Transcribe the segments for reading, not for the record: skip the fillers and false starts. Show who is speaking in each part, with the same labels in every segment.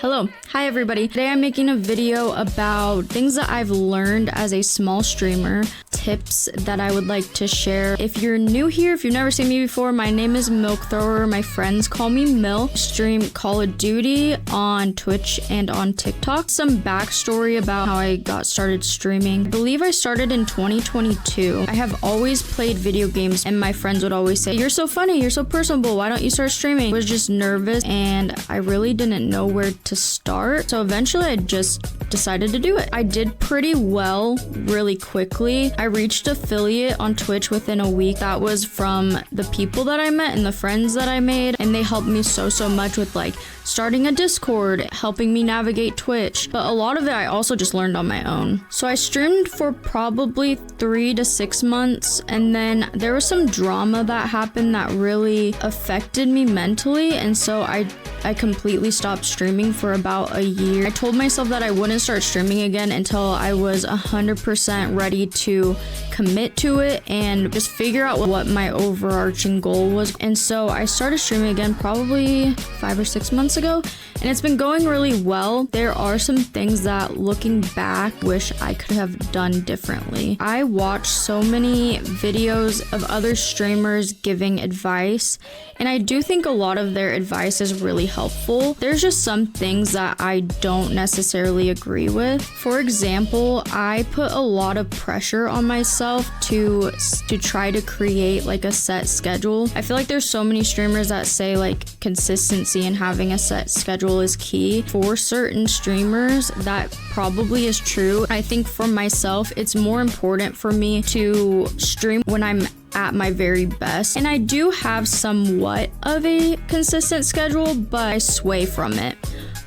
Speaker 1: Hello. Hi everybody. Today I'm making a video about things that I've learned as a small streamer, tips that I would like to share. If you're new here, if you've never seen me before, my name is Milk Thrower. My friends call me Milk. I stream Call of Duty on Twitch and on TikTok. Some backstory about how I got started streaming. I believe I started in 2022. I have always played video games and my friends would always say, "You're so funny, you're so personable, why don't you start streaming?" I was just nervous and I really didn't know where to start. So eventually I just decided to do it. I did pretty well really quickly. I reached affiliate on Twitch within a week. That was from the people that I met and the friends that I made, and they helped me so much with like starting a Discord, helping me navigate Twitch. But a lot of it I also just learned on my own. So I streamed for probably 3 to 6 months, and then there was some drama that happened that really affected me mentally, and so I completely stopped streaming for about a year. I told myself that I wouldn't start streaming again until I was 100% ready to commit to it and just figure out what my overarching goal was. And so I started streaming again probably 5 or 6 months ago, and it's been going really well. There are some things that, looking back, wish I could have done differently. I watch so many videos of other streamers giving advice, and I do think a lot of their advice is really helpful. There's just some things that I don't necessarily agree with. For example, I put a lot of pressure on myself to try to create like a set schedule. I feel like there's so many streamers that say like consistency and having a set schedule is key. For certain streamers, that probably is true. I think for myself, it's more important for me to stream when I'm at my very best. And I do have somewhat of a consistent schedule, but I sway from it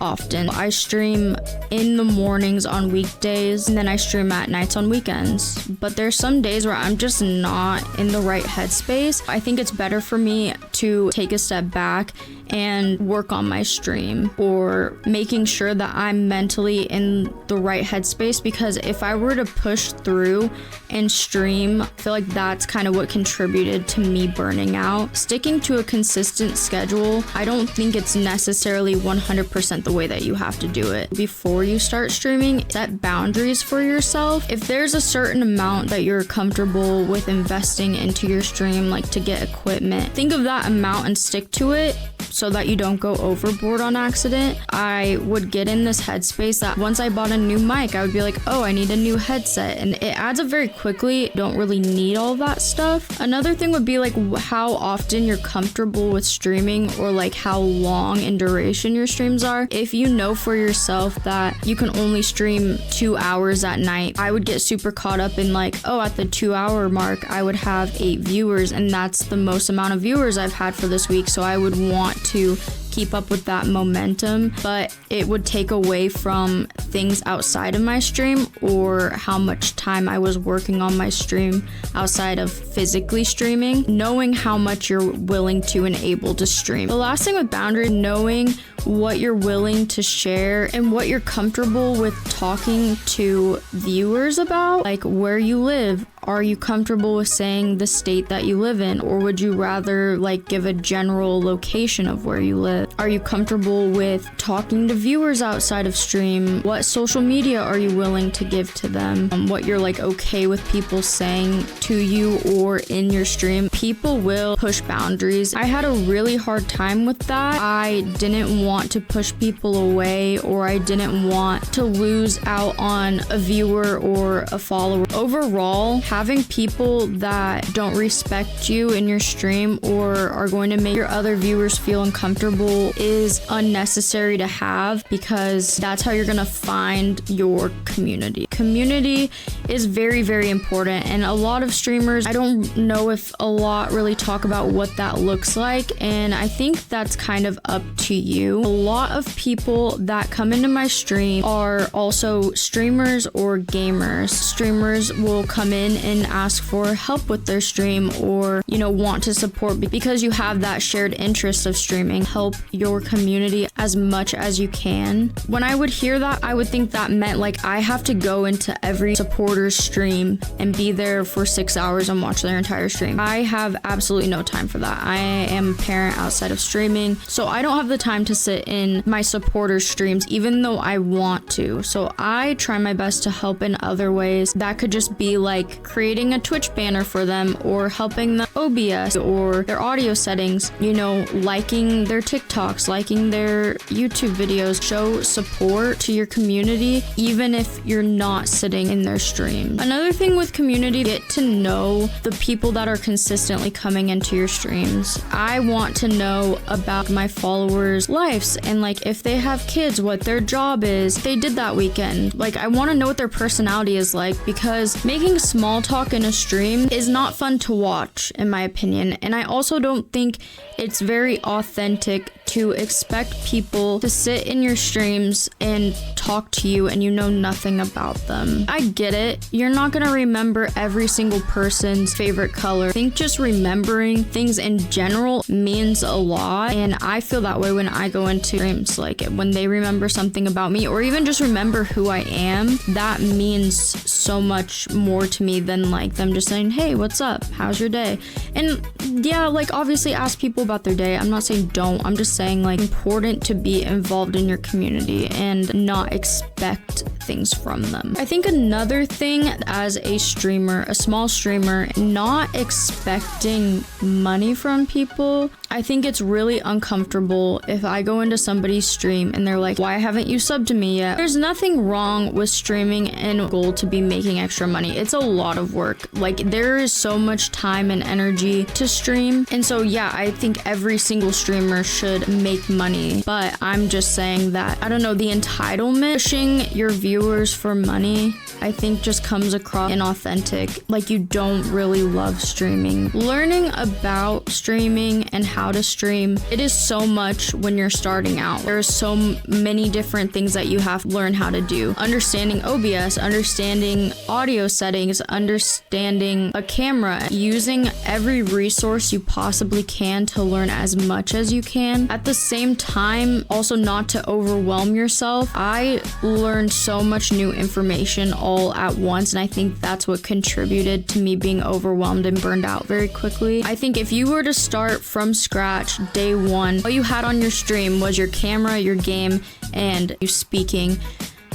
Speaker 1: often. I stream in the mornings on weekdays, and then I stream at nights on weekends. But there's some days where I'm just not in the right headspace. I think it's better for me to take a step back and work on my stream, or making sure that I'm mentally in the right headspace, because if I were to push through and stream, I feel like that's kind of what contributed to me burning out. Sticking to a consistent schedule, I don't think it's necessarily 100% the way that you have to do it. Before you start streaming, set boundaries for yourself. If there's a certain amount that you're comfortable with investing into your stream, like to get equipment, think of that amount and stick to it, so that you don't go overboard on accident. I would get in this headspace that once I bought a new mic, I would be like, oh, I need a new headset, and it adds up very quickly. Don't really need all that stuff. Another thing would be like how often you're comfortable with streaming, or like how long in duration your streams are. If you know for yourself that you can only stream 2 hours at night, I would get super caught up in like, oh, at the 2-hour mark, I would have 8 viewers, and that's the most amount of viewers I've had for this week. So I would want to keep up with that momentum, but it would take away from things outside of my stream, or how much time I was working on my stream outside of physically streaming. Knowing how much you're willing to and able to stream. The last thing with boundaries, knowing what you're willing to share and what you're comfortable with talking to viewers about, like where you live. Are you comfortable with saying the state that you live in, or would you rather like give a general location of where you live? Are you comfortable with talking to viewers outside of stream? What social media are you willing to give to them? What you're like okay with people saying to you or in your stream. People will push boundaries. I had a really hard time with that. I didn't want to push people away, or I didn't want to lose out on a viewer or a follower. Overall, having people that don't respect you in your stream or are going to make your other viewers feel uncomfortable is unnecessary to have, because that's how you're gonna find your community. Community is very important, and a lot of streamers, I don't know if a lot really talk about what that looks like, and I think that's kind of up to you. A lot of people that come into my stream are also streamers or gamers. Streamers will come in and ask for help with their stream, or want to support because you have that shared interest of streaming. Help your community as much as you can. When I would hear that, I would think that meant like I have to go into every supporter's stream and be there for 6 hours and watch their entire stream. I have absolutely no time for that. I am a parent outside of streaming, so I don't have the time to sit in my supporters' streams, even though I want to. So I try my best to help in other ways. That could just be like creating a Twitch banner for them, or helping them OBS or their audio settings, you know, liking their TikToks, liking their YouTube videos. Show support to your community, even if you're not sitting in their stream. Another thing with community, get to know the people that are consistently coming into your streams. I want to know about my followers' lives, and like if they have kids, what their job is, they did that weekend. Like I want to know what their personality is like, because making small talk in a stream is not fun to watch, in my opinion. And I also don't think it's very authentic to expect people to sit in your streams and talk to you and you know nothing about them. I get it. You're not gonna remember every single person's favorite color. I think just remembering things in general means a lot, and I feel that way when I go into streams. Like when they remember something about me, or even just remember who I am, that means so much more to me than like them just saying, hey, what's up? How's your day? And yeah, like obviously ask people about their day. I'm not saying don't. I'm just saying like important to be involved in your community and not expect things from them. I think another thing as a streamer, a small streamer, not expecting money from people. I think it's really uncomfortable if I go into somebody's stream and they're like, why haven't you subbed to me yet? There's nothing wrong with streaming and goal to be making extra money. It's a lot of work. Like there is so much time and energy to stream. And so yeah, I think every single streamer should make money. But I'm just saying that, I don't know, the entitlement, pushing your viewers for money, I think just comes across inauthentic. Like you don't really love streaming. Learning about streaming and how to stream, it is so much when you're starting out. There's so many different things that you have to learn how to do. Understanding OBS, understanding audio settings, understanding a camera, using every resource you possibly can to learn as much as you can. At the same time, also not to overwhelm yourself. I learned so much new information all at once, and I think that's what contributed to me being overwhelmed and burned out very quickly. I think if you were to start from scratch day one, all you had on your stream was your camera, your game, and you speaking,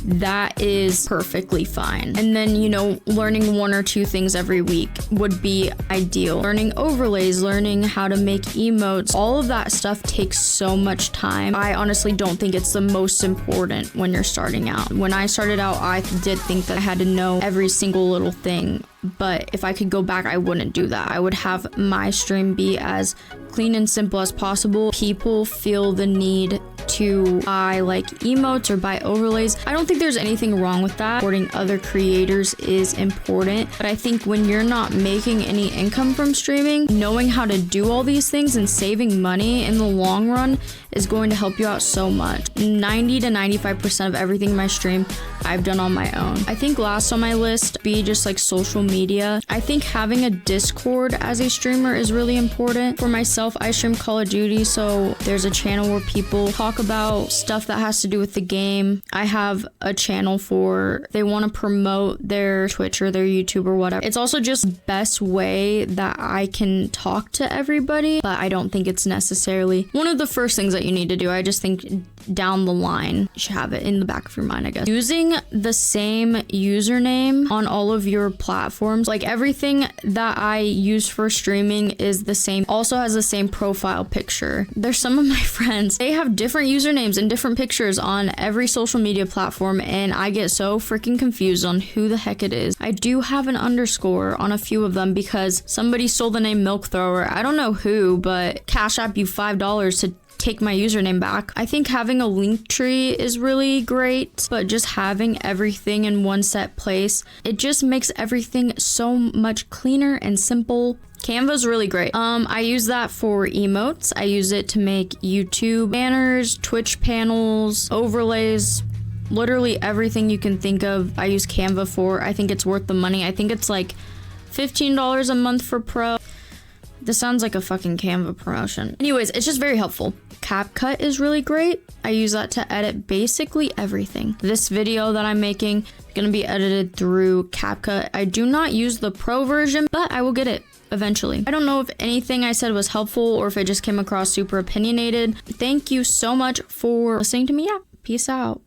Speaker 1: that is perfectly fine. And then, you know, learning one or two things every week would be ideal. Learning overlays, learning how to make emotes, all of that stuff takes so much time. I honestly don't think it's the most important when you're starting out. When I started out, I did think that I had to know every single little thing. But if I could go back, I wouldn't do that. I would have my stream be as clean and simple as possible. People feel the need to buy like emotes or buy overlays. I don't think there's anything wrong with that. Supporting other creators is important, but I think when you're not making any income from streaming, knowing how to do all these things and saving money in the long run is going to help you out so much. 90 to 95% of everything in my stream I've done on my own. I think last on my list be just like social media. I think having a Discord as a streamer is really important. For myself, I stream Call of Duty, so there's a channel where people talk about stuff that has to do with the game. I have a channel for they want to promote their Twitch or their YouTube or whatever. It's also just the best way that I can talk to everybody, but I don't think it's necessarily one of the first things that you need to do. I just think down the line, you should have it in the back of your mind, I guess. Using the same username on all of your platforms, like everything that I use for streaming is the same, also has the same profile picture. There's some of my friends, they have different usernames and different pictures on every social media platform, and I get so freaking confused on who the heck it is. I do have an underscore on a few of them because somebody stole the name Milk Thrower. I don't know who, but Cash App you $5 to take my username back. I think having a link tree is really great, but just having everything in one set place, it just makes everything so much cleaner and simple. Canva's really great. I use that for emotes. I use it to make YouTube banners, Twitch panels, overlays, literally everything you can think of. I use Canva for. I think it's worth the money. I think it's like $15 a month for Pro. This sounds like a fucking Canva promotion. Anyways, it's just very helpful. CapCut is really great. I use that to edit basically everything. This video that I'm making is gonna be edited through CapCut. I do not use the pro version, but I will get it eventually. I don't know if anything I said was helpful or if it just came across super opinionated. Thank you so much for listening to me out. Peace out.